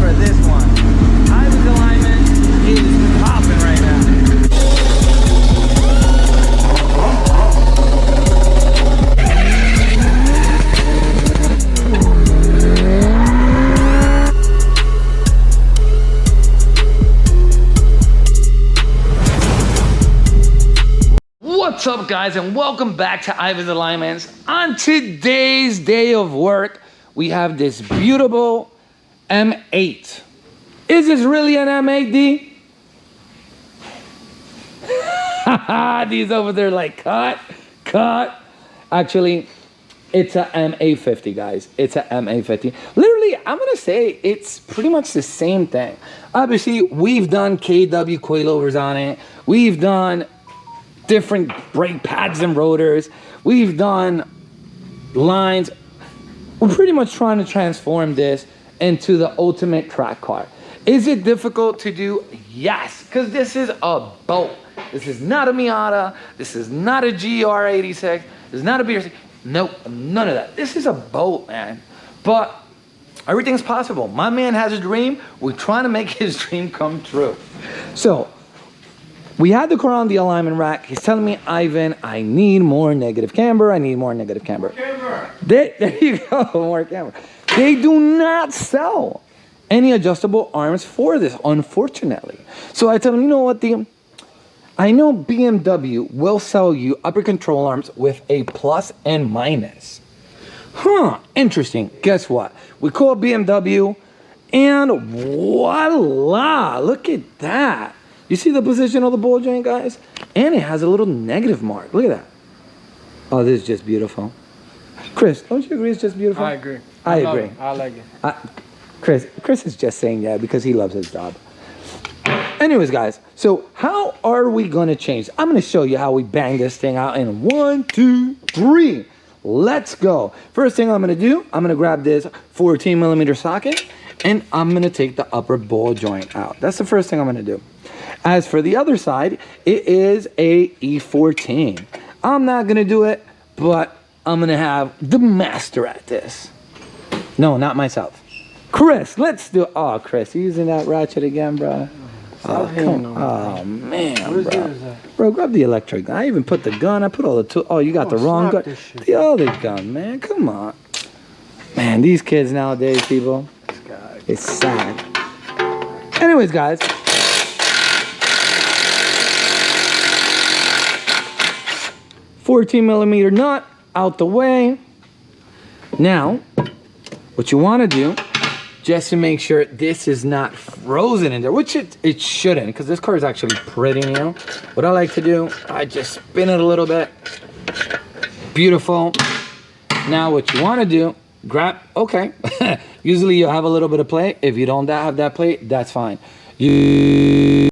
for this one. Ivan's alignment is popping right now. What's up, guys, and welcome back to Ivan's Alignments. On today's day of work, we have this beautiful M8. Is this really an M8D? These over there like, cut. Actually, it's a M850, guys. It's a M850. Literally, I'm gonna say it's pretty much the same thing. Obviously, we've done KW coilovers on it. We've done different brake pads and rotors. We've done lines. We're pretty much trying to transform this into the ultimate track car. Is it difficult to do? Yes, because this is a boat. This is not a Miata. This is not a GR86. This is not a BRC. Nope, none of that. This is a boat, man. But everything's possible. My man has a dream. We're trying to make his dream come true. So, we had the car on the alignment rack. He's telling me, Ivan, I need more negative camber. I need more negative camber. There you go, more camber. They do not sell any adjustable arms for this, unfortunately. So I tell him, you know what, I know BMW will sell you upper control arms with a plus and minus. Huh, interesting. Guess what? We call BMW and voila, look at that. You see the position of the ball joint, guys? And it has a little negative mark. Look at that. Oh, this is just beautiful. Chris, don't you agree it's just beautiful? I agree. I agree. I like it. Chris is just saying yeah because he loves his job. Anyways, guys, so how are we going to change? I'm going to show you how we bang this thing out in 1, 2, 3. Let's go. First thing I'm going to do, I'm going to grab this 14 millimeter socket and I'm going to take the upper ball joint out. That's the first thing I'm going to do. As for the other side, it is a E14. I'm not gonna do it, but I'm gonna have the master at this. No, not myself. Chris, let's do it. Oh, Chris, you using that ratchet again, bro? Oh, come on. Oh, man, bro. Bro, grab the electric. I even put the gun. I put all the tools. Oh, you got the wrong gun. The other gun, man. Come on. Man, these kids nowadays, people, it's sad. Anyways, guys. 14 millimeter nut out the way. Now, what you want to do, just to make sure this is not frozen in there, which it shouldn't, because this car is actually pretty new. What I like to do, I just spin it a little bit. Beautiful. Now, what you want to do, grab, okay. Usually you have a little bit of plate. If you don't have that plate, that's fine. You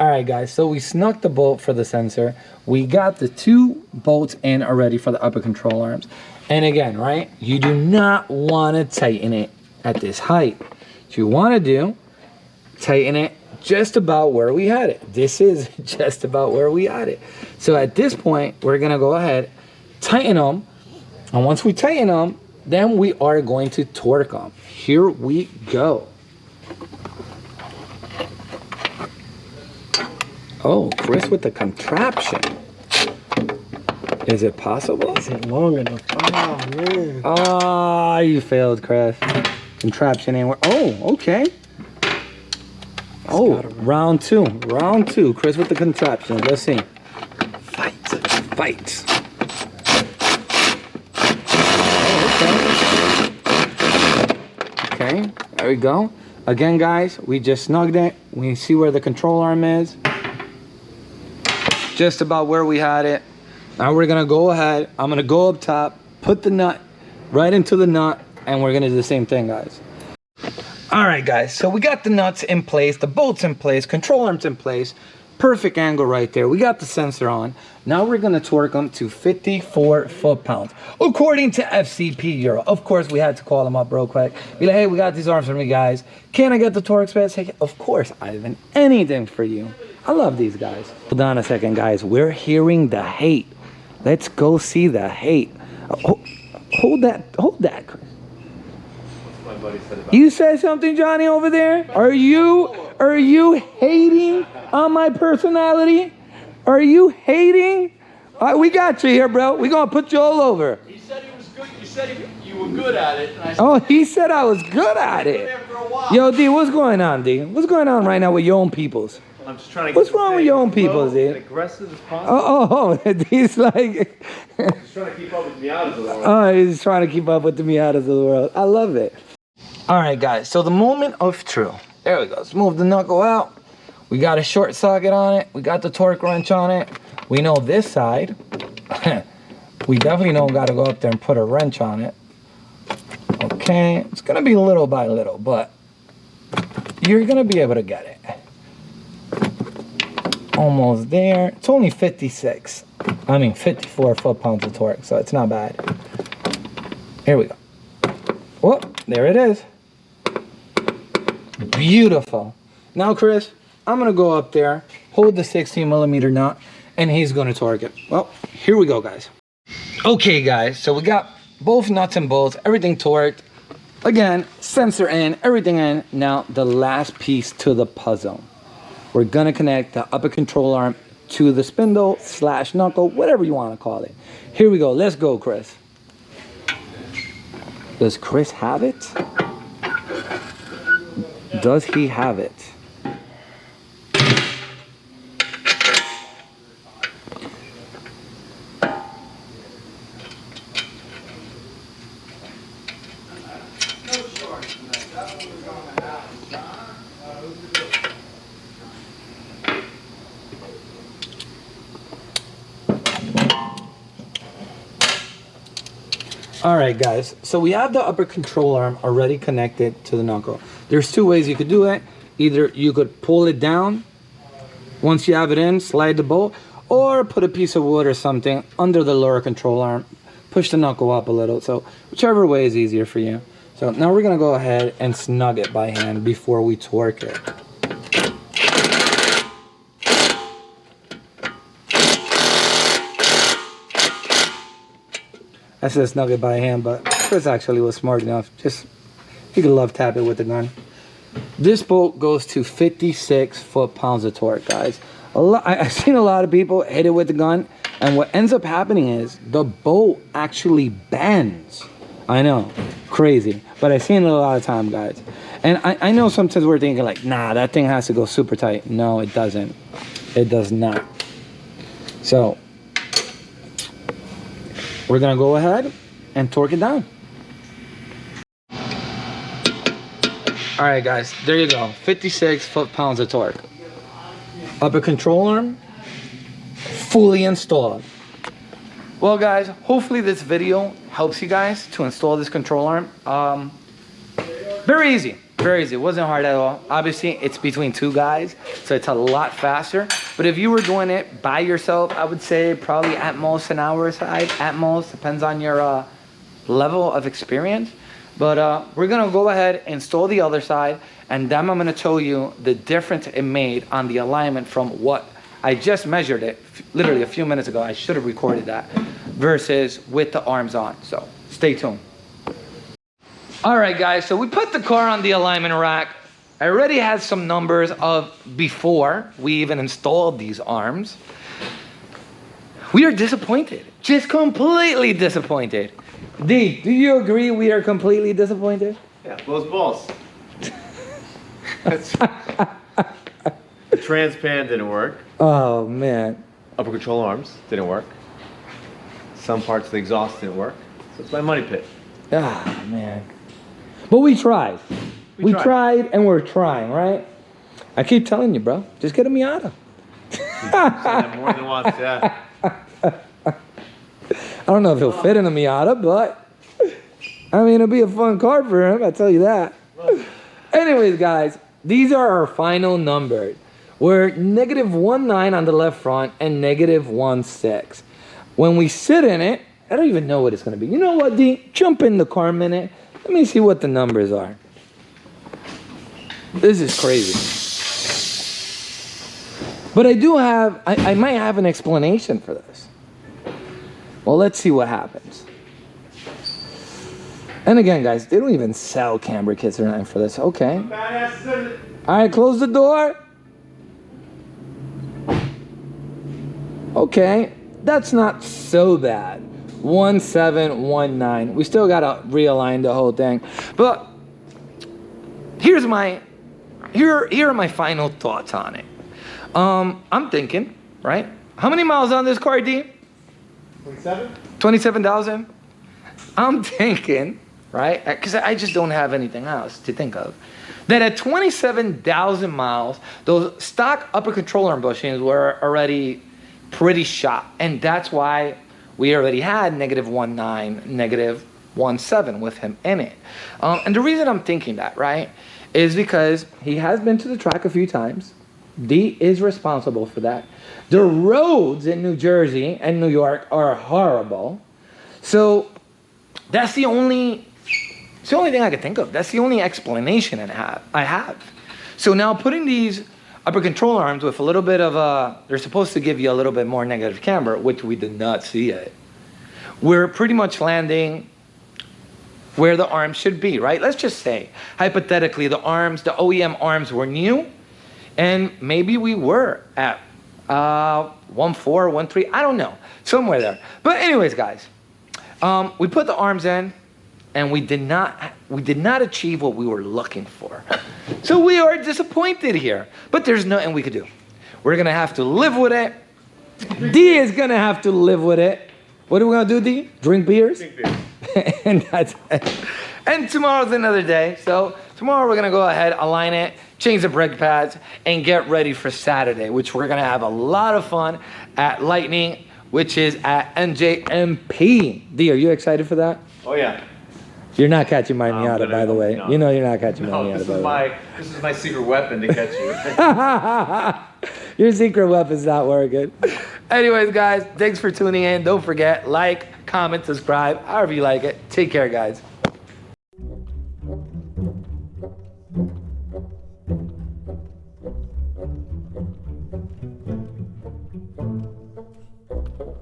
All right, guys, so we snuck the bolt for the sensor. We got the 2 bolts in already for the upper control arms. And again, right, you do not want to tighten it at this height. What you want to do, tighten it just about where we had it. This is just about where we had it. So at this point, we're going to go ahead, tighten them. And once we tighten them, then we are going to torque them. Here we go. Oh, Chris with the contraption. Is it possible? Is it long enough? Oh, man. Ah, you failed, Chris. Contraption ain't work. Oh, okay. Oh, round 2. Round 2. Chris with the contraption. Let's see. Fight. Fight. Oh, okay. Okay, there we go. Again, guys, we just snugged it. We see where the control arm is. Just about where we had it. Now we're gonna go ahead. I'm gonna go up top, put the nut right into the nut, and we're gonna do the same thing, guys. All right, guys, so we got the nuts in place, the bolts in place, control arms in place, perfect angle right there. We got the sensor on. Now we're gonna torque them to 54 foot-pounds, according to FCP Euro. Of course, we had to call them up real quick. Be like, hey, we got these arms from you guys. Can I get the torque specs? Hey, of course, Ivan, anything for you. I love these guys. Hold on a second, guys. We're hearing the hate. Let's go see the hate. Hold that, Chris. My buddy said about You said something, Johnny, over there? Are you hating on my personality? Are you hating? All right, we got you here, bro. We gonna put you all over. He said he was good. You said you were good at it. And I said, Oh, he said I was good at it. after a while. Yo, D, what's going on, D? What's going on right now with your own peoples? I'm just trying to. What's wrong with your own peoples, D? Aggressive as possible. Oh, D's like... Just trying to keep up with the Miatas of the world. Oh, he's trying to keep up with the Miatas of the world. I love it. All right, guys. So the moment of truth. There we go. Let's move the knuckle out. We got a short socket on it. We got the torque wrench on it. We know this side. We definitely don't got to go up there and put a wrench on it. Okay. It's going to be little by little, but you're going to be able to get it. Almost there. It's only 54 foot-pounds of torque, so it's not bad. Here we go. Oh, there it is. Beautiful. Now, Chris, I'm gonna go up there, hold the 16mm nut, and he's gonna torque it. Well, here we go, guys. Okay, guys, so we got both nuts and bolts, everything torqued. Again, sensor in, everything in. Now, the last piece to the puzzle. We're gonna connect the upper control arm to the spindle / knuckle, whatever you wanna call it. Here we go, let's go, Chris. Does Chris have it? Does he have it? All right, guys, so we have the upper control arm already connected to the knuckle. There's 2 ways you could do it. Either you could pull it down. Once you have it in, slide the bolt, or put a piece of wood or something under the lower control arm. Push the knuckle up a little. So whichever way is easier for you. So now we're gonna go ahead and snug it by hand before we torque it. I said snug it by hand, but Chris actually was smart enough. Just, he could love tap it with the gun. This bolt goes to 56 foot-pounds of torque, guys. I've seen a lot of people hit it with the gun, and what ends up happening is the bolt actually bends. I know, crazy, but I've seen it a lot of time, guys. And I know sometimes we're thinking like, nah, that thing has to go super tight. No, it doesn't. It does not. So we're gonna go ahead and torque it down. All right, guys, there you go. 56 foot-pounds of torque. Upper control arm, fully installed. Well, guys, hopefully this video helps you guys to install this control arm. Very easy. Very easy. It wasn't hard at all. Obviously, it's between two guys, so it's a lot faster. But if you were doing it by yourself, I would say probably at most an hour aside. At most, depends on your level of experience. But we're gonna go ahead, install the other side, and then I'm gonna tell you the difference it made on the alignment from what I just measured it literally a few minutes ago. I should have recorded that versus with the arms on. So stay tuned. All right, guys, so we put the car on the alignment rack. I already had some numbers of before we even installed these arms. We are disappointed, just completely disappointed. D, do you agree we are completely disappointed? Yeah, blows balls. The trans pan didn't work. Oh, man. Upper control arms didn't work. Some parts of the exhaust didn't work. So it's my money pit. Ah, man. But we tried. We tried and we're trying, right? I keep telling you, bro. Just get a Miata. Said that more than once, yeah. I don't know if he'll fit in a Miata, but I mean, it'll be a fun car for him, I tell you that. Anyways, guys, these are our final numbers. We're -1.9 on the left front and -1.6. When we sit in it, I don't even know what it's gonna be. You know what, D? Jump in the car a minute. Let me see what the numbers are. This is crazy. But I do have, I might have an explanation for this. Well, let's see what happens. And again, guys, they don't even sell camber kits or anything for this. Okay. All right, close the door. Okay, that's not so bad. 1719. We still gotta realign the whole thing. But here are my final thoughts on it. I'm thinking, right? How many miles on this car, D? 27? 27,000? I'm thinking, right? Because I just don't have anything else to think of. That at 27,000 miles, those stock upper control arm bushings were already pretty shot. And that's why we already had -1.9, -1.7 with him in it. And the reason I'm thinking that, right, is because he has been to the track a few times. D is responsible for that. The roads in New Jersey and New York are horrible. So that's the only thing I could think of. That's the only explanation I have. So now putting these upper control arms with a little bit of they're supposed to give you a little bit more negative camber, which we did not see yet. We're pretty much landing where the arms should be, right? Let's just say, hypothetically, the OEM arms were new, and maybe we were at 1.4, 1.3, I don't know, somewhere there. But anyways, guys, we put the arms in, and we did not achieve what we were looking for. So we are disappointed here, but there's nothing we could do. We're gonna have to live with it. D is gonna have to live with it. What are we gonna do, D? Drink beers? Drink beer. And that's it. And tomorrow's another day. So tomorrow we're gonna go ahead, align it, change the brake pads, and get ready for Saturday, which we're gonna have a lot of fun at Lightning, which is at NJMP. D, are you excited for that? Oh, yeah. You're not catching my Miata, by the way. No. You know you're not catching my Miata, this by is the way. this is my secret weapon to catch you. Your secret weapon's not working. Anyways, guys, thanks for tuning in. Don't forget, like, comment, subscribe, however you like it. Take care, guys.